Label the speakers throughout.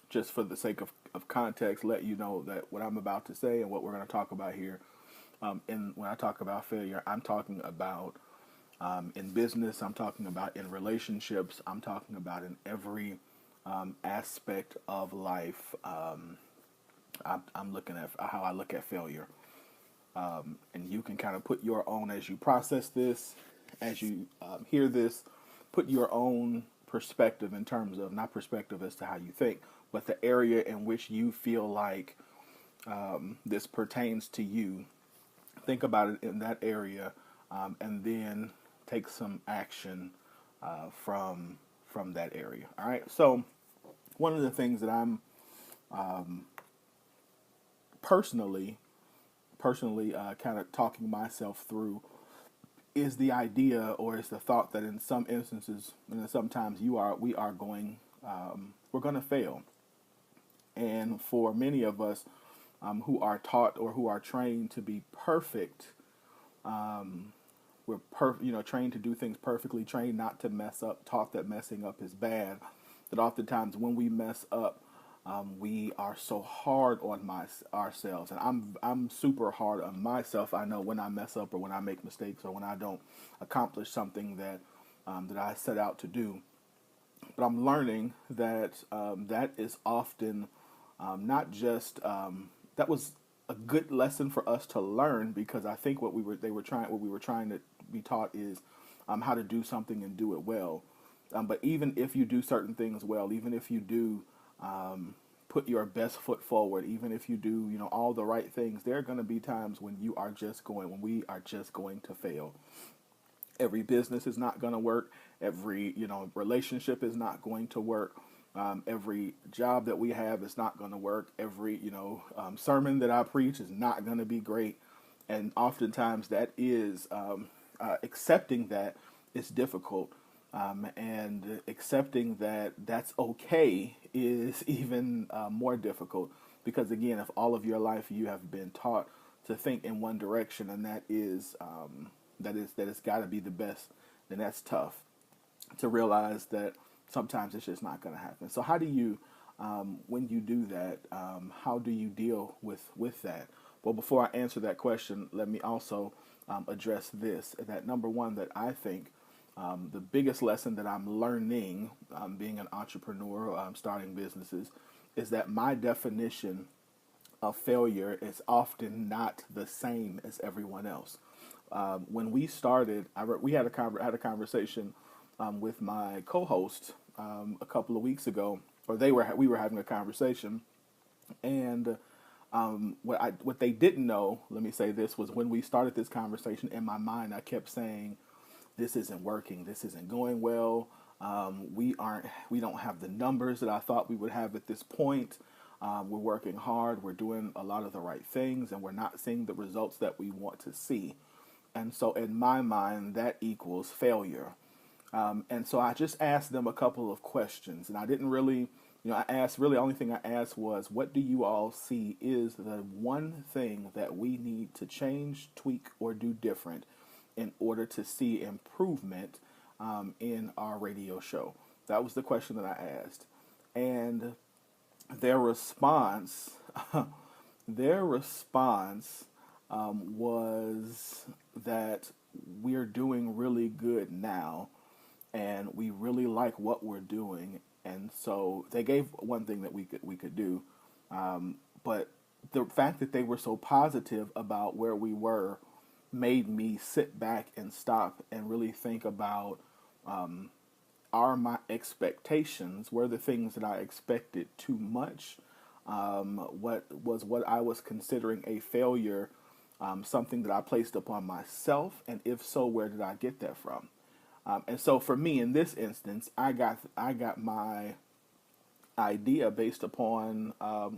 Speaker 1: Just for the sake of context, let you know that what I'm about to say and what we're going to talk about here. And when I talk about failure, I'm talking about in business, I'm talking about in relationships, I'm talking about in every aspect of life. I'm looking at how I look at failure. And you can kind of put your own, as you process this, as you hear this, put your own perspective in terms of, not perspective as to how you think, but the area in which you feel like this pertains to you. Think about it in that area, and then take some action from that area. All right. So one of the things that I'm personally kind of talking myself through is the idea, or is the thought, that in some instances and sometimes we are going we're going to fail. And for many of us who are taught or who are trained to be perfect, trained to do things perfectly, trained not to mess up, taught that messing up is bad, that oftentimes when we mess up, we are so hard on ourselves, and I'm super hard on myself. I know when I mess up or when I make mistakes or when I don't accomplish something that I set out to do. But I'm learning that that is often not just that was a good lesson for us to learn, because I think what we were trying to be taught is how to do something and do it well. But even if you do certain things well, even if you do put your best foot forward, even if you do all the right things, there are going to be times when we are just going to fail. Every business is not going to work. Every relationship is not going to work. Every job that we have is not going to work. Every sermon that I preach is not going to be great. And oftentimes that is accepting that it's difficult, and accepting that that's okay is even more difficult, because again, if all of your life you have been taught to think in one direction, and that it's got to be the best, then that's tough to realize that sometimes it's just not going to happen. So how do you, when you do that, how do you deal with that? Well, before I answer that question, let me also address this. That number one, that I think the biggest lesson that I'm learning, being an entrepreneur, starting businesses, is that my definition of failure is often not the same as everyone else. When we started, we had had a conversation with my co-host a couple of weeks ago, or we were having a conversation, and what they didn't know, let me say this, was when we started this conversation, in my mind I kept saying, "This isn't working. This isn't going well. We don't have the numbers that I thought we would have at this point. We're working hard. We're doing a lot of the right things, and we're not seeing the results that we want to see." And so in my mind, that equals failure. And so I just asked them a couple of questions, and I didn't really, I asked, really, the only thing I asked was, what do you all see is the one thing that we need to change, tweak, or do different in order to see improvement in our radio show? That was the question that I asked. And their response, their response was that we're doing really good now, and we really like what we're doing. And so they gave one thing that we could do, but the fact that they were so positive about where we were made me sit back and stop and really think about, are my expectations, were the things that I expected too much? What I was considering a failure, something that I placed upon myself, and if so, where did I get that from? And so for me, in this instance, I got my idea based upon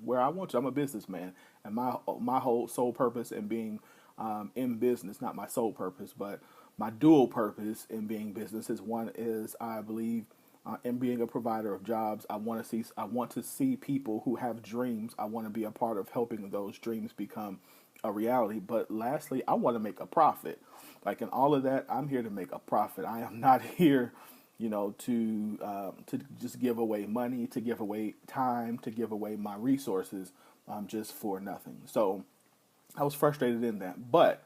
Speaker 1: where I want to. I'm a businessman, and my whole sole purpose in being in business, not my sole purpose, but my dual purpose in being business is, one is, I believe, in being a provider of jobs. I want to see people who have dreams. I want to be a part of helping those dreams become a reality. But lastly, I want to make a profit. Like in all of that, I'm here to make a profit. I am not here to just give away money, to give away time, to give away my resources, just for nothing. So I was frustrated in that, but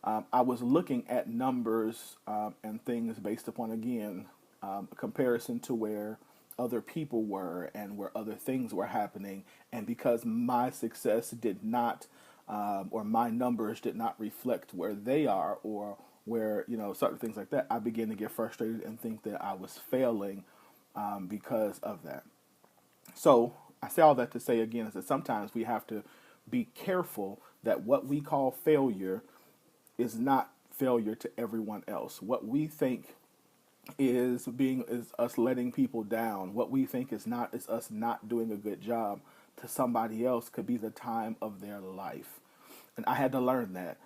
Speaker 1: I was looking at numbers and things based upon, again, a comparison to where other people were and where other things were happening. And because my success did not, or my numbers did not reflect where they are, or where, certain things like that, I began to get frustrated and think that I was failing because of that. So I say all that to say, again, is that sometimes we have to be careful that what we call failure is not failure to everyone else. What we think is us letting people down. What we think is us not doing a good job to somebody else could be the time of their life. And I had to learn that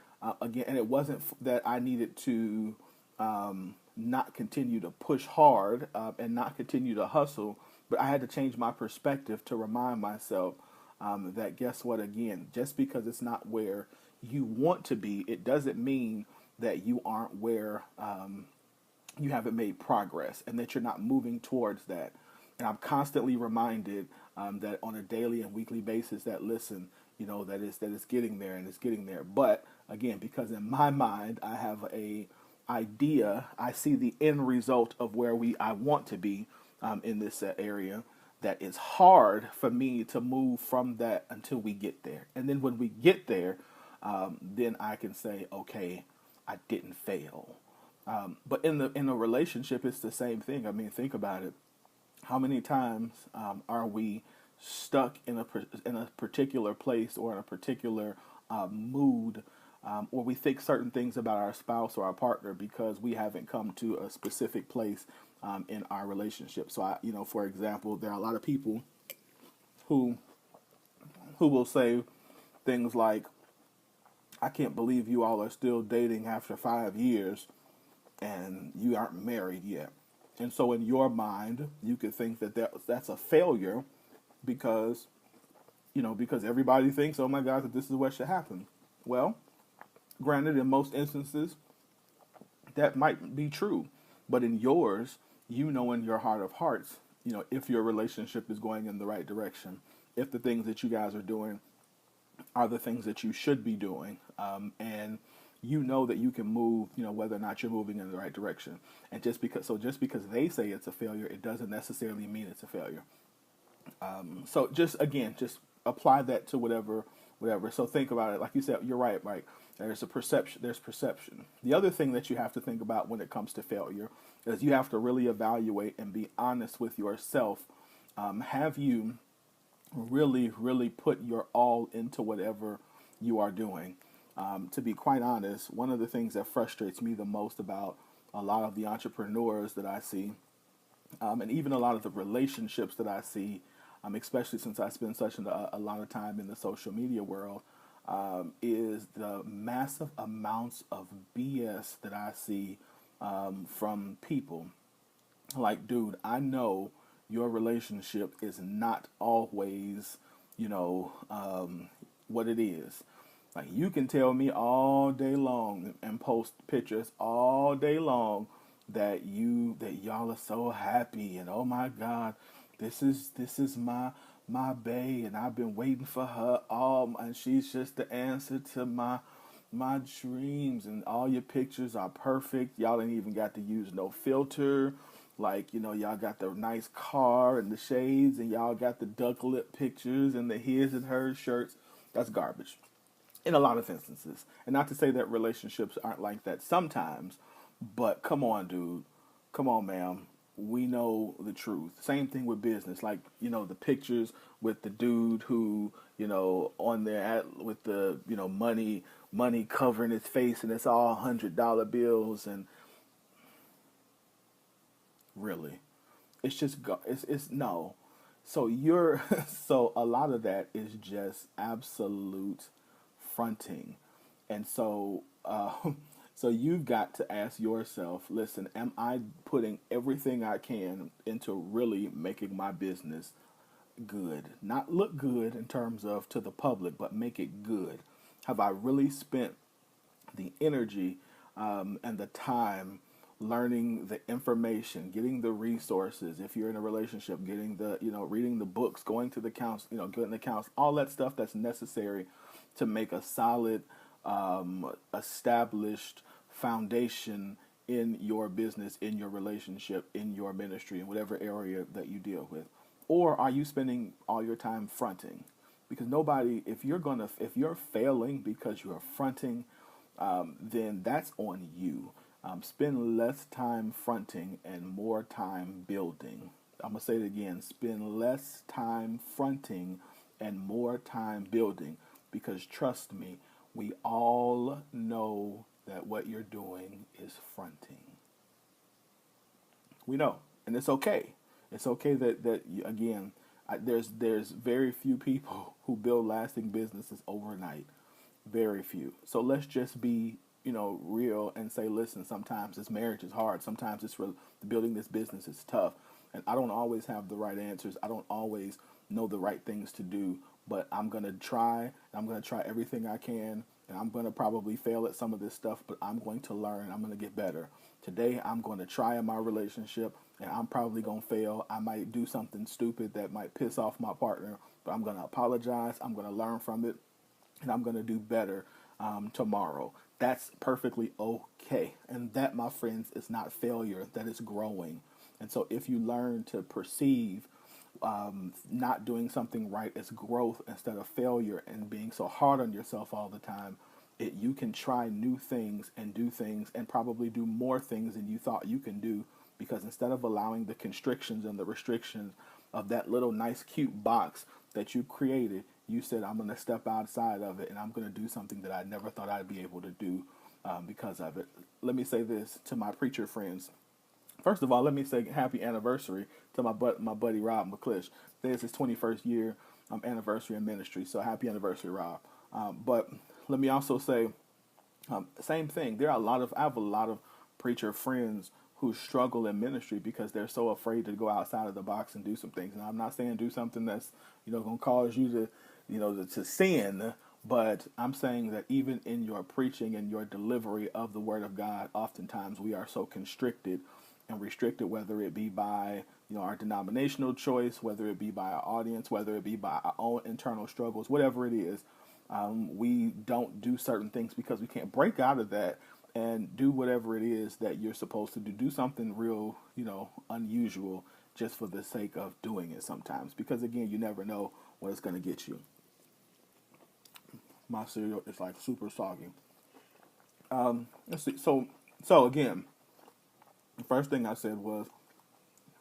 Speaker 1: again. And it wasn't that I needed to not continue to push hard and not continue to hustle, but I had to change my perspective to remind myself that, guess what? Again, just because it's not where you want to be, it doesn't mean that you aren't where you haven't made progress and that you're not moving towards that. And I'm constantly reminded that on a daily and weekly basis that, listen, that it's getting there and it's getting there. But again, because in my mind I have a idea, I see the end result of where I want to be in this area. That is hard for me to move from that until we get there. And then when we get there, then I can say, okay, I didn't fail. But in a relationship, it's the same thing. I mean, think about it. How many times are we stuck in a particular place or in a particular mood, or we think certain things about our spouse or our partner because we haven't come to a specific place in our relationship? So for example, there are a lot of people who will say things like, "I can't believe you all are still dating after 5 years and you aren't married yet." And so in your mind, you could think that's a failure because, because everybody thinks, oh my God, that this is what should happen. Well, granted, in most instances, that might be true. But in yours, in your heart of hearts, if your relationship is going in the right direction, if the things that you guys are doing are the things that you should be doing, and that you can move, whether or not you're moving in the right direction. And just because they say it's a failure, it doesn't necessarily mean it's a failure. So just apply that to whatever. So think about it. Like you said, you're right, Mike. There's perception. The other thing that you have to think about when it comes to failure is you have to really evaluate and be honest with yourself. Have you really, really put your all into whatever you are doing? To be quite honest, one of the things that frustrates me the most about a lot of the entrepreneurs that I see, and even a lot of the relationships that I see, especially since I spend such a lot of time in the social media world, is the massive amounts of BS that I see from people. Like, dude, I know your relationship is not always, what it is. Like, you can tell me all day long and post pictures all day long that y'all are so happy and, oh my God, this is my bae and I've been waiting for her and she's just the answer to my dreams, and all your pictures are perfect. Y'all ain't even got to use no filter. Like, y'all got the nice car and the shades, and y'all got the duck lip pictures and the his and hers shirts. That's garbage in a lot of instances. And not to say that relationships aren't like that sometimes, but come on, dude. Come on, ma'am. We know the truth. Same thing with business. Like, the pictures with the dude who, on there with the, money covering his face, and it's all $100 bills, and really, it's just, it's no. So so a lot of that is just absolute fronting. And so, so you've got to ask yourself, listen, am I putting everything I can into really making my business good? Not look good in terms of to the public, but make it good. Have I really spent the energy and the time learning the information, getting the resources. If you're in a relationship, getting the, reading the books, going to the counsel, getting the counsel, all that stuff that's necessary to make a solid, established foundation in your business, in your relationship, in your ministry, in whatever area that you deal with? Or are you spending all your time fronting? Because nobody, if you're failing because you're fronting, then that's on you. Spend less time fronting and more time building. I'm gonna say it again: spend less time fronting and more time building. Because trust me, we all know that what you're doing is fronting. We know, and it's okay. It's okay that again, there's very few people who build lasting businesses overnight. Very few. So let's just be, real and say, listen, sometimes this marriage is hard. Sometimes building this business is tough. And I don't always have the right answers. I don't always know the right things to do, but I'm going to try. I'm going to try everything I can. And I'm going to probably fail at some of this stuff, but I'm going to learn. I'm going to get better. Today, I'm going to try in my relationship, and I'm probably going to fail. I might do something stupid that might piss off my partner, but I'm going to apologize. I'm going to learn from it, and I'm going to do better tomorrow. That's perfectly okay. And that, my friends, is not failure. That is growing. And so if you learn to perceive not doing something right as growth instead of failure, and being so hard on yourself all the time, you can try new things and do things and probably do more things than you thought you can do, because instead of allowing the constrictions and the restrictions of that little nice cute box that you created, you said, I'm going to step outside of it and I'm going to do something that I never thought I'd be able to do because of it. Let me say this to my preacher friends. First of all, let me say happy anniversary to my buddy Rob McClish. Today is his 21st year anniversary in ministry, so happy anniversary, Rob. But let me also say, same thing. I have a lot of preacher friends who struggle in ministry because they're so afraid to go outside of the box and do some things. And I'm not saying do something that's going to cause you to to sin, but I'm saying that even in your preaching and your delivery of the Word of God, oftentimes we are so constricted and restricted, whether it be by our denominational choice, whether it be by our audience, whether it be by our own internal struggles, whatever it is. We don't do certain things because we can't break out of that and do whatever it is that you're supposed to do. Do something real, unusual, just for the sake of doing it sometimes. Because again, you never know what it's going to get you. My cereal is like super soggy. Let's see. So again, the first thing I said was,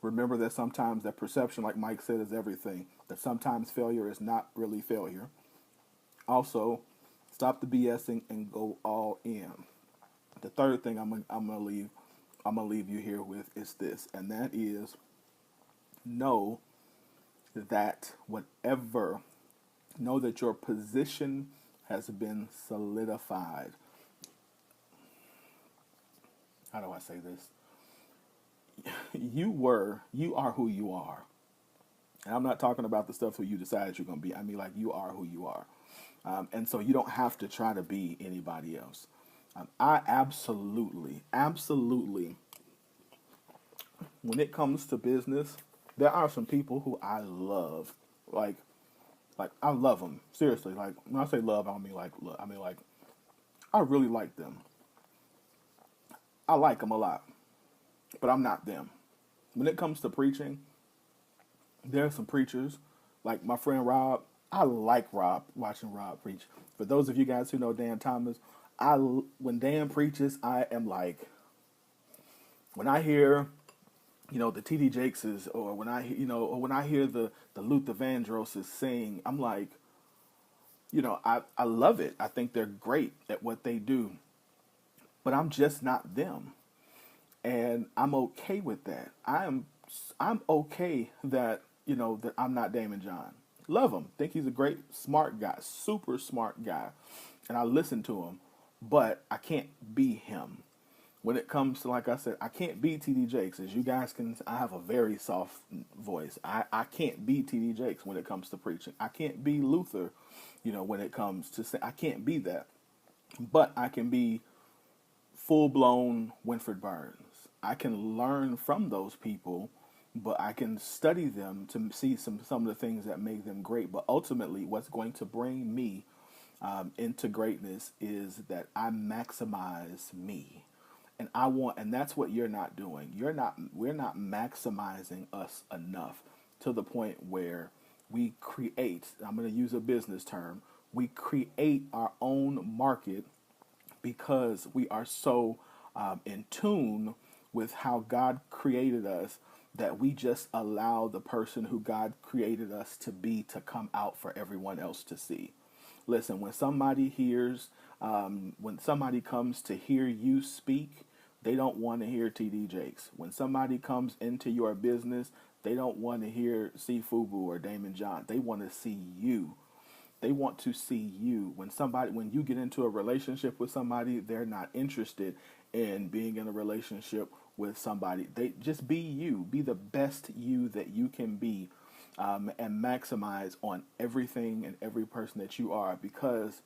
Speaker 1: remember that sometimes that perception, like Mike said, is everything. That sometimes failure is not really failure. Also, stop the BSing and go all in. The third thing I'm gonna leave you here with is this, and that is, know that your position has been solidified. How do I say this? You are who you are. And I'm not talking about the stuff who you decided you're going to be. I mean, like, you are who you are. And so you don't have to try to be anybody else. I absolutely, when it comes to business, there are some people who I love. Like I love them. Seriously. Like, when I say love, I don't mean like, look, I mean, like, I really like them. I like them a lot. But I'm not them. When it comes to preaching, there are some preachers, like my friend Rob. I like Rob, watching Rob preach. For those of you guys who know Dan Thomas, when Dan preaches, I am like, when I hear, the T.D. Jakeses, or when I hear the Luther Vandrosses sing, I'm like, I love it. I think they're great at what they do, but I'm just not them. And I'm okay with that. I'm okay that that I'm not Damon John. Love him. Think he's a great, smart guy, super smart guy, and I listen to him. But I can't be him. When it comes to, like I said, I can't be T.D. Jakes. As you guys can, I have a very soft voice. I can't be T.D. Jakes when it comes to preaching. I can't be Luther, when it comes to I can't be that. But I can be full blown Winfred Burns. I can learn from those people, but I can study them to see some of the things that make them great. But ultimately, what's going to bring me into greatness is that I maximize me. And that's what you're not doing. We're not maximizing us enough to the point where we create, I'm going to use a business term, we create our own market because we are so in tune with how God created us that we just allow the person who God created us to be to come out for everyone else to see. Listen, when somebody comes to hear you speak, they don't want to hear TD Jakes. When somebody comes into your business, they don't want to hear C Fubu or Damon John. They want to see you. They want to see you. When you get into a relationship with somebody, they're not interested in being in a relationship with somebody. They just be you. Be the best you that you can be, and maximize on everything and every person that you are, because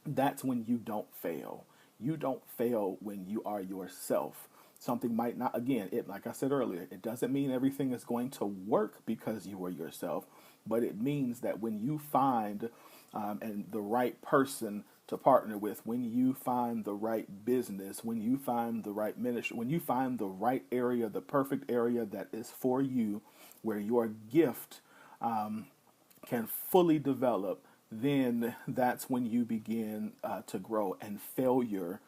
Speaker 1: that's when you don't fail. You don't fail when you are yourself. Something might not, again, like I said earlier, it doesn't mean everything is going to work because you are yourself, but it means that when you find and the right person to partner with, when you find the right business, when you find the right ministry, when you find the right area, the perfect area that is for you, where your gift can fully develop, then that's when you begin to grow. And failure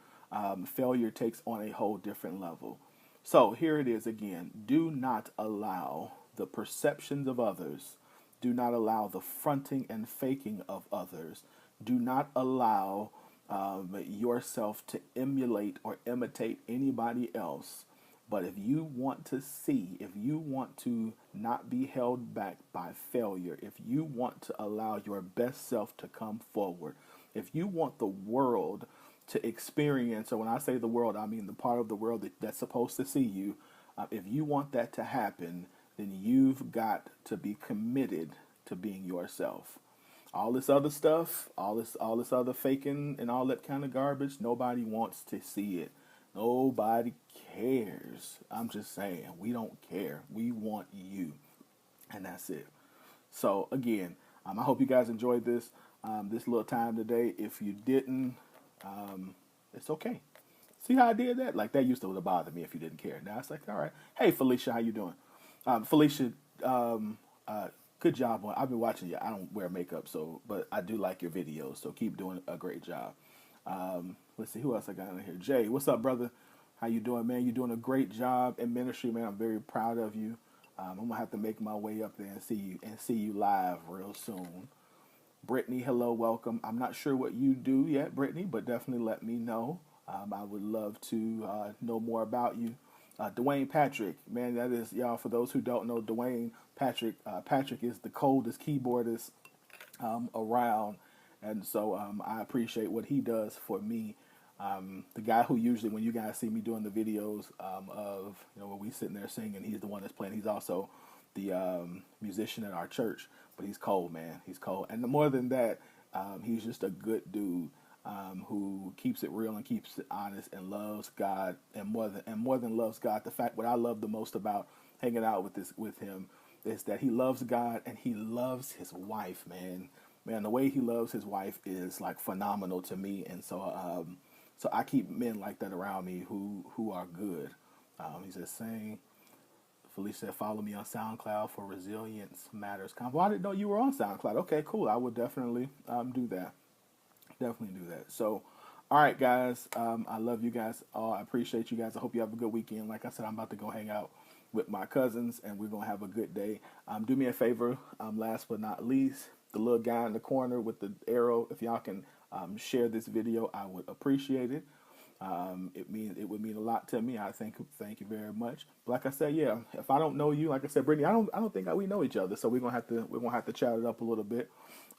Speaker 1: takes on a whole different level. So here it is again. Do not allow the perceptions of others. Do not allow the fronting and faking of others. Do not allow yourself to emulate or imitate anybody else. But if you want to see, if you want to not be held back by failure, if you want to allow your best self to come forward, if you want the world to experience, or when I say the world, I mean the part of the world that's supposed to see you, if you want that to happen, then you've got to be committed to being yourself. All this other stuff, all this other faking and all that kind of garbage, nobody wants to see it. Nobody cares. I'm just saying, we don't care. We want you. And that's it. So again, I hope you guys enjoyed this little time today. If you didn't, it's okay. See how I did that? Like, that used to bother me if you didn't care. Now it's like, all right. Hey, Felicia, how you doing? Felicia, good job on. I've been watching you. I don't wear makeup, but I do like your videos. So keep doing a great job. Let's see who else I got in here. Jay, what's up, brother? How you doing, man? You're doing a great job in ministry, man. I'm very proud of you. I'm gonna have to make my way up there and see you live real soon. Brittany, hello, welcome. I'm not sure what you do yet, Brittany, but definitely let me know. I would love to know more about you. Dwayne Patrick, man, that is, y'all, for those who don't know, Dwayne Patrick, Patrick is the coldest keyboardist around. And so I appreciate what he does for me. The guy who usually, when you guys see me doing the videos of, when we sitting there singing, he's the one that's playing. He's also the musician at our church, but he's cold, man. He's cold. And more than that, he's just a good dude who keeps it real and keeps it honest and loves God, and more than loves God. The fact, what I love the most about hanging out with him is that he loves God and he loves his wife, man. Man, the way he loves his wife is like phenomenal to me, and so I keep men like that around me who are good. He says, saying, Felicia said, follow me on SoundCloud for Resilience Matters. Well, I didn't know you were on SoundCloud. Okay, cool. I would definitely do that. Definitely do that. So, all right, guys. I love you guys all. I appreciate you guys. I hope you have a good weekend. Like I said, I'm about to go hang out with my cousins, and we're going to have a good day. Do me a favor, last but not least, the little guy in the corner with the arrow, if y'all can share this video, I would appreciate it. It would mean a lot to me. Thank you very much. But like I said, yeah, if I don't know you, like I said, Brittany, I don't think we know each other, so we're gonna have to chat it up a little bit,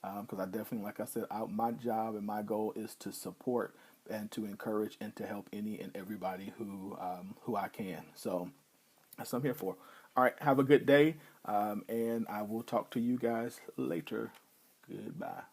Speaker 1: because I definitely, like I said, my job and my goal is to support and to encourage and to help any and everybody who I can. So that's what I'm here for. All right, have a good day, and I will talk to you guys later. Goodbye.